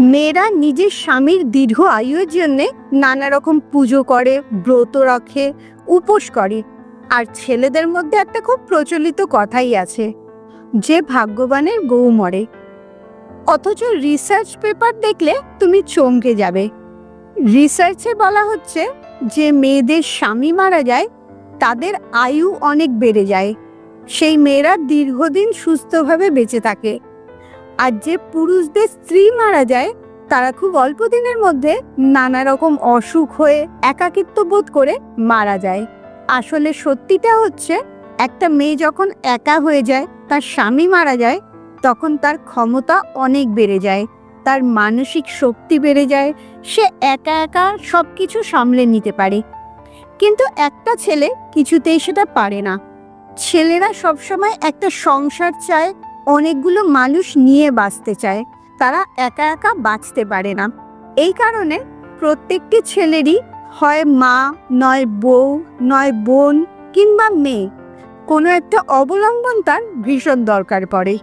মেয়েরা নিজের স্বামীর দীর্ঘ আয়ুর জন্যে নানা রকম পুজো করে, ব্রত রাখে, উপোস করে। আর ছেলেদের মধ্যে একটা খুব প্রচলিত কথাই আছে যে ভাগ্যবানের বউ মরে। অথচ রিসার্চ পেপার দেখলে তুমি চমকে যাবে। রিসার্চে বলা হচ্ছে যে মেয়েদের স্বামী মারা যায় তাদের আয়ু অনেক বেড়ে যায়, সেই মেয়েরা দীর্ঘদিন সুস্থভাবে বেঁচে থাকে। আর যে পুরুষদের স্ত্রী মারা যায় তারা খুব অল্প দিনের মধ্যে নানা রকম অসুখ হয়ে একাকিত্ব বোধ করে মারা যায়। আসলে সত্যিটা হচ্ছে, একটা মেয়ে যখন একা হয়ে যায়, তার স্বামী মারা যায়, তখন তার ক্ষমতা অনেক বেড়ে যায়, তার মানসিক শক্তি বেড়ে যায়, সে একা একা সব কিছু সামলে নিতে পারে। কিন্তু একটা ছেলে কিছুতেই সেটা পারে না। ছেলেরা সবসময় একটা সংসার চায়, অনেকগুলো মানুষ নিয়ে বাঁচতে চায়, তারা একা একা বাঁচতে পারে না। এই কারণে প্রত্যেকটি ছেলেরই হয় মা, নয় বউ, নয় বোন কিংবা মেয়ে, কোনো একটা অবলম্বন তার ভীষণ দরকার পড়ে।